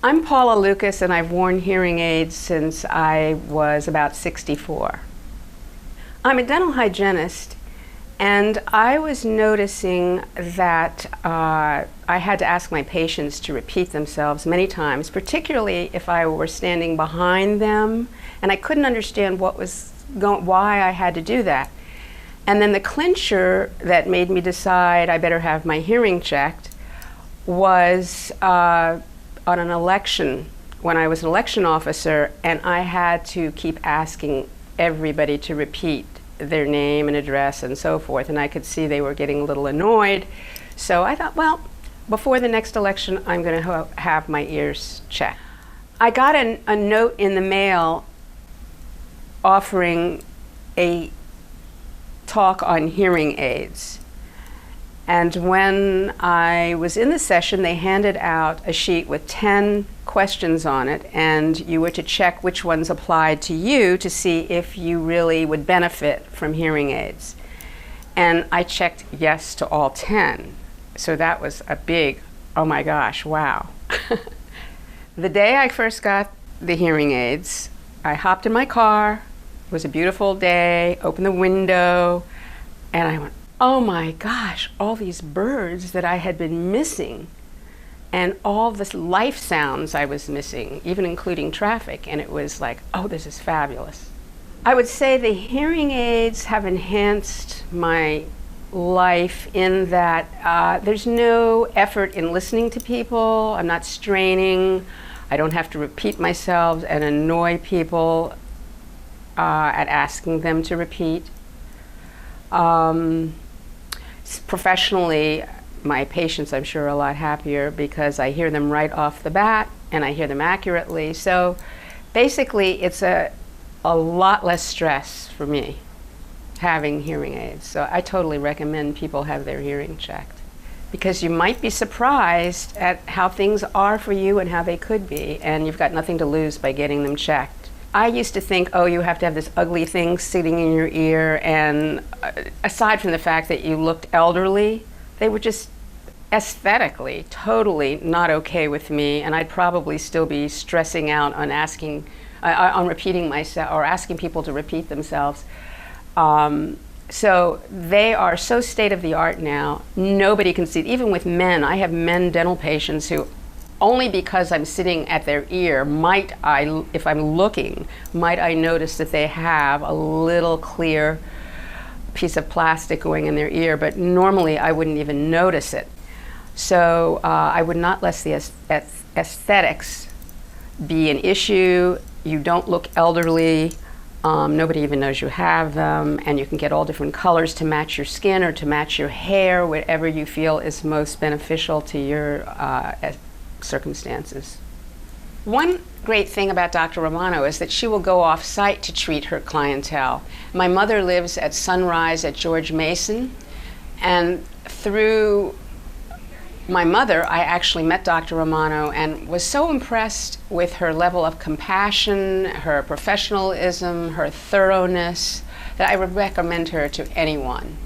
I'm Paula Lucas, and I've worn hearing aids since I was about 64. I'm a dental hygienist, and I was noticing that I had to ask my patients to repeat themselves many times, particularly if I were standing behind them, and I couldn't understand why I had to do that. And then the clincher that made me decide I better have my hearing checked was on an election, when I was an election officer, and I had to keep asking everybody to repeat their name and address and so forth, and I could see they were getting a little annoyed. So I thought, well, before the next election, I'm going to have my ears checked. I got a note in the mail offering a talk on hearing aids. And when I was in the session, they handed out a sheet with 10 questions on it, and you were to check which ones applied to you to see if you really would benefit from hearing aids. And I checked yes to all 10. So that was a big, oh my gosh, wow. The day I first got the hearing aids, I hopped in my car. It was a beautiful day, opened the window, and I went, oh my gosh, all these birds that I had been missing, and all the life sounds I was missing, even including traffic, and it was like, oh, this is fabulous. I would say the hearing aids have enhanced my life in that there's no effort in listening to people. I'm not straining. I don't have to repeat myself and annoy people at asking them to repeat. Professionally, my patients, I'm sure, are a lot happier because I hear them right off the bat and I hear them accurately. So basically, it's a lot less stress for me having hearing aids. So I totally recommend people have their hearing checked, because you might be surprised at how things are for you and how they could be, and you've got nothing to lose by getting them checked. I used to think, oh, you have to have this ugly thing sitting in your ear, and aside from the fact that you looked elderly, they were just aesthetically totally not okay with me, and I'd probably still be stressing out on on repeating myself or asking people to repeat themselves. So they are so state of the art now. Nobody can see it. Even with men, I have men dental patients who, only because I'm sitting at their ear, if I'm looking, might I notice that they have a little clear piece of plastic going in their ear, but normally I wouldn't even notice it. So I would not let the aesthetics be an issue. You don't look elderly. Nobody even knows you have them, and you can get all different colors to match your skin or to match your hair, whatever you feel is most beneficial to your circumstances. One great thing about Dr. Romano is that she will go off-site to treat her clientele. My mother lives at Sunrise at George Mason, and through my mother, I actually met Dr. Romano and was so impressed with her level of compassion, her professionalism, her thoroughness, that I would recommend her to anyone.